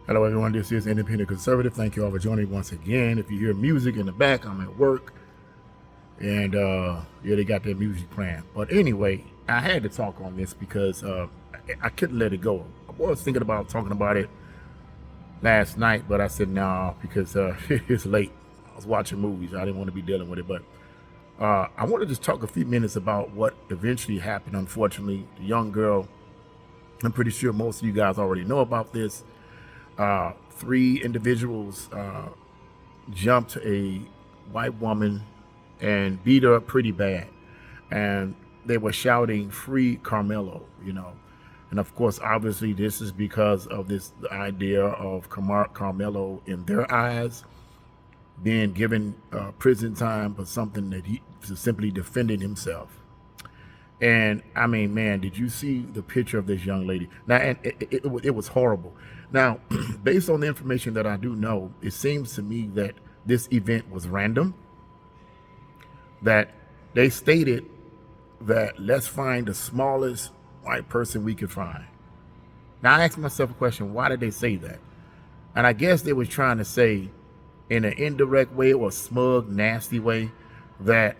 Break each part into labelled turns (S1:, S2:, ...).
S1: Hello, everyone. This is Independent Conservative. Thank you all for joining me once again. If you hear music in the back, I'm at work, and yeah, they got their music playing. But anyway, I had to talk on this because I couldn't let it go. I was thinking about talking about it last night, but I said no because it's late. I was watching movies. I didn't want to be dealing with it, but I want to just talk a few minutes about what eventually happened. Unfortunately, the young girl. I'm pretty sure most of you guys already know about this. Three individuals jumped a white woman and beat her up pretty bad. And they were shouting, "Free Carmelo," you know. And of course, obviously, this is because of this idea of Carmelo, in their eyes, being given prison time for something that he simply defended himself. And I mean, man, did you see the picture of this young lady? Now, and it was horrible. Now, based on the information that I do know, it seems to me that this event was random, that they stated that let's find the smallest white person we could find. Now, I asked myself a question, why did they say that? And I guess they was trying to say in an indirect way or smug, nasty way that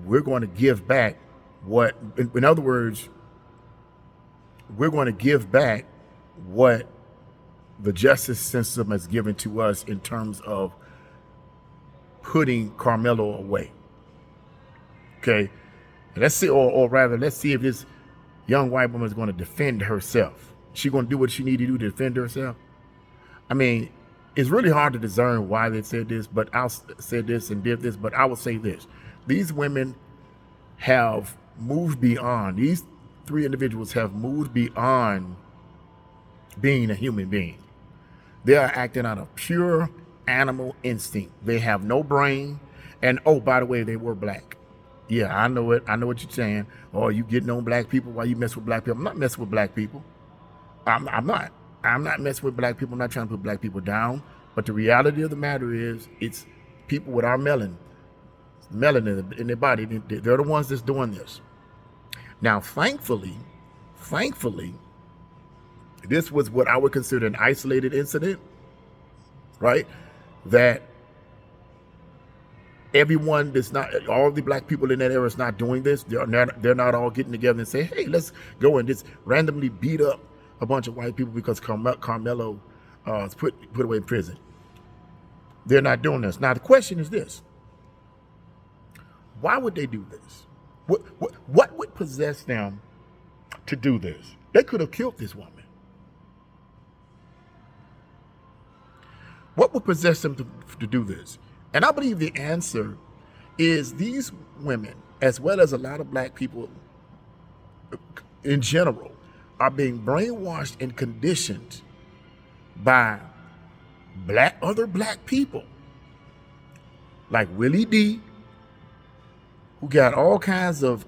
S1: we're going to give back what, in other words, we're going to give back what the justice system has given to us in terms of putting Carmelo away. Okay, let's see, or rather, let's see if this young white woman is going to defend herself. She going to do what she need to do to defend herself. I mean, it's really hard to discern why they said this, but I'll say this and did this, but I will say this: these women have moved beyond. These three individuals have moved beyond being a human being. They are acting out of pure animal instinct. They have no brain. And oh, by the way, they were black. Yeah, I know it. I know what you're saying. Oh, you getting on black people while you mess with black people. I'm not messing with black people. I'm not. I'm not messing with black people. I'm not trying to put black people down. But the reality of the matter is, it's people with our melanin in their body. They're the ones that's doing this. Now, thankfully, this was what I would consider an isolated incident, right? That everyone that's not, all the black people in that area is not doing this. They're not all getting together and say, hey, let's go and just randomly beat up a bunch of white people because Carmelo is put away in prison. They're not doing this. Now, the question is this: why would they do this? What would possess them to do this? They could have killed this woman. What would possess them to do this? And I believe the answer is these women, as well as a lot of black people in general, are being brainwashed and conditioned by other black people, like Willie D, who got all kinds of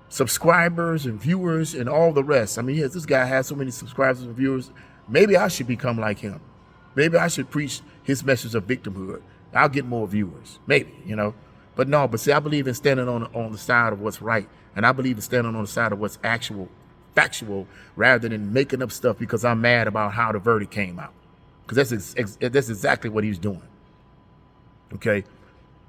S1: subscribers and viewers and all the rest. I mean, this guy has so many subscribers and viewers. Maybe I should become like him. Maybe I should preach his message of victimhood. I'll get more viewers. Maybe, you know. But no, but see, I believe in standing on the side of what's right. And I believe in standing on the side of what's factual, rather than making up stuff because I'm mad about how the verdict came out. Because that's exactly what he's doing. Okay?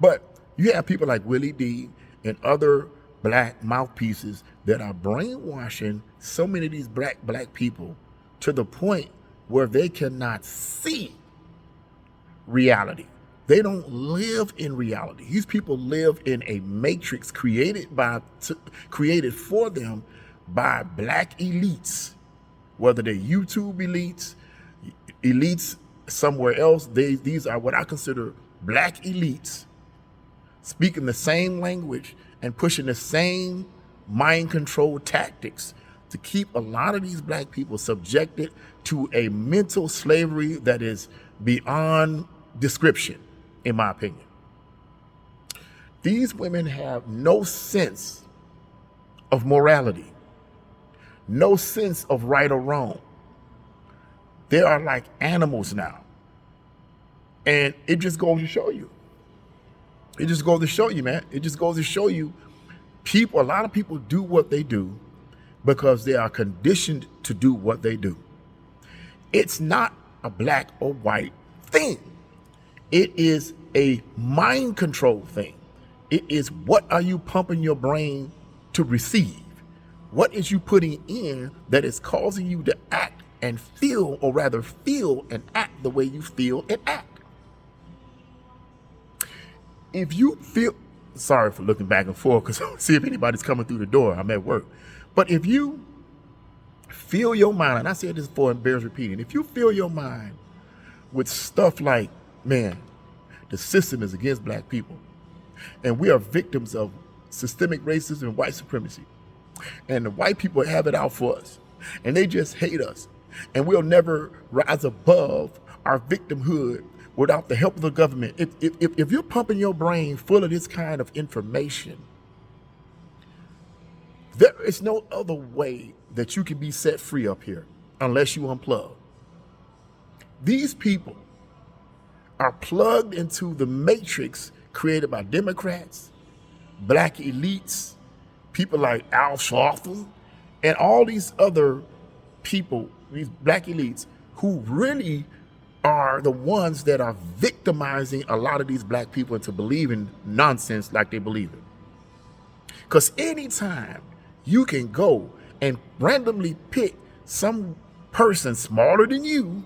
S1: But you have people like Willie D and other black mouthpieces that are brainwashing so many of these black people to the point where they cannot see reality. They don't live in reality. These people live in a matrix created for them by black elites, whether they're YouTube elites somewhere else. These are what I consider black elites, speaking the same language and pushing the same mind control tactics to keep a lot of these black people subjected to a mental slavery that is beyond description, in my opinion. These women have no sense of morality, no sense of right or wrong. They are like animals now. And it just goes to show you. It just goes to show you, man. It just goes to show you a lot of people do what they do because they are conditioned to do what they do. It's not a black or white thing. It is a mind control thing. It is, what are you pumping your brain to receive? What is you putting in that is causing you to act and feel, or rather feel and act the way you feel and act? If you feel, sorry for looking back and forth because I see if anybody's coming through the door. I'm at work. But if you fill your mind, and I said this before and bears repeating, if you fill your mind with stuff like, man, the system is against black people, and we are victims of systemic racism and white supremacy, and the white people have it out for us, and they just hate us, and we'll never rise above our victimhood without the help of the government. If you're pumping your brain full of this kind of information, there is no other way that you can be set free up here unless you unplug. These people are plugged into the matrix created by Democrats, black elites, people like Al Sharpton, and all these other people, these black elites, who really are the ones that are victimizing a lot of these black people into believing nonsense like they believe it. Because anytime you can go and randomly pick some person smaller than you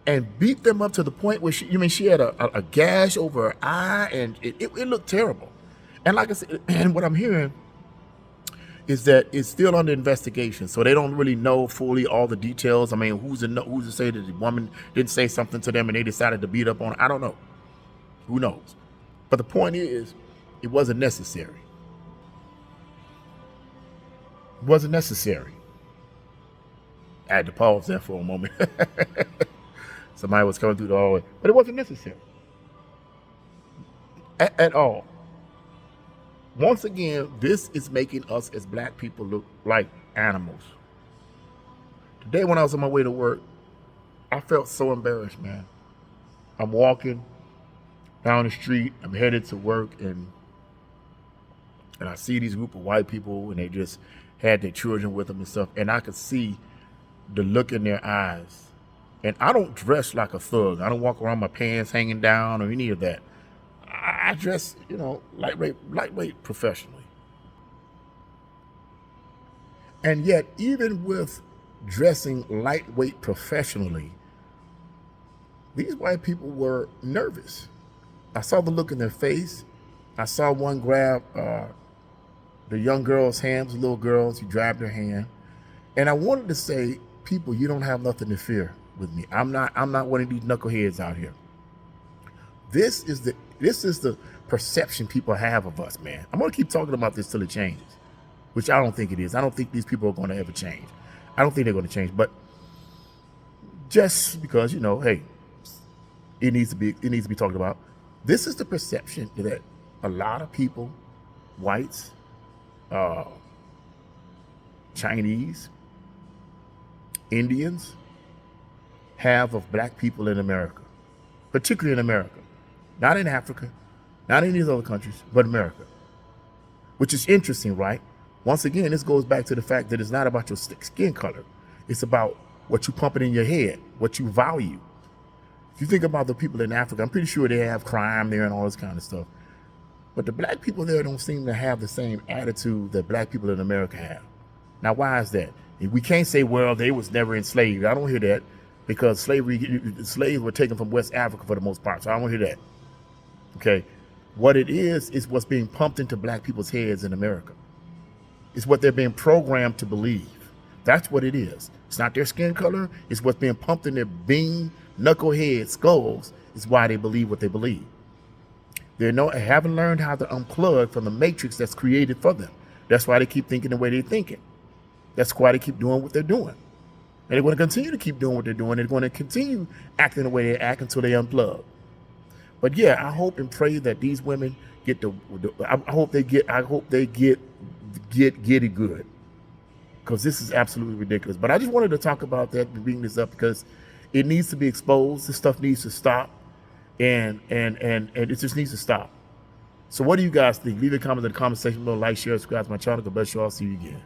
S1: and beat them up to the point where she had a gash over her eye, and it looked terrible. And like I said, and what I'm hearing is that it's still under investigation, so they don't really know fully all the details. I mean, who's to say that the woman didn't say something to them and they decided to beat up on her? I don't know. Who knows? But the point is, it wasn't necessary. It wasn't necessary. I had to pause there for a moment. Somebody was coming through the hallway, but it wasn't necessary at all. Once again, this is making us as black people look like animals. Today when I was on my way to work, I felt so embarrassed, man. I'm walking down the street, I'm headed to work, and I see these group of white people, and they just had their children with them and stuff, and I could see the look in their eyes. And I don't dress like a thug. I don't walk around my pants hanging down or any of that. I dress, lightweight professionally. And yet, even with dressing lightweight professionally, these white people were nervous. I saw the look in their face. I saw one grab the young girl's hand, the little girl. She grabbed her hand. And I wanted to say, people, you don't have nothing to fear with me. I'm not one of these knuckleheads out here. This is the perception people have of us, man. I'm gonna keep talking about this till it changes, which I don't think it is. I don't think these people are gonna ever change. I don't think they're gonna change, but just because, hey, it needs to be talked about. This is the perception that a lot of people, whites, Chinese, Indians, have of black people in America, particularly in America. Not in Africa, not in these other countries, but America. Which is interesting, right? Once again, this goes back to the fact that it's not about your skin color. It's about what you pumping in your head, what you value. If you think about the people in Africa, I'm pretty sure they have crime there and all this kind of stuff. But the black people there don't seem to have the same attitude that black people in America have. Now, why is that? We can't say, well, they was never enslaved. I don't hear that, because slaves were taken from West Africa for the most part, so I don't hear that. Okay, what it is what's being pumped into black people's heads in America. It's what they're being programmed to believe. That's what it is. It's not their skin color. It's what's being pumped in their bean, knucklehead skulls is why they believe what they believe. They haven't learned how to unplug from the matrix that's created for them. That's why they keep thinking the way they're thinking. That's why they keep doing what they're doing. And they're going to continue to keep doing what they're doing. They're going to continue acting the way they act until they unplug. But yeah, I hope and pray that these women get I hope they get it good, because this is absolutely ridiculous. But I just wanted to talk about that and bring this up because it needs to be exposed. This stuff needs to stop, and it just needs to stop. So what do you guys think? Leave a comment in the comment section below. Like, share, subscribe to my channel. God bless you all. See you again.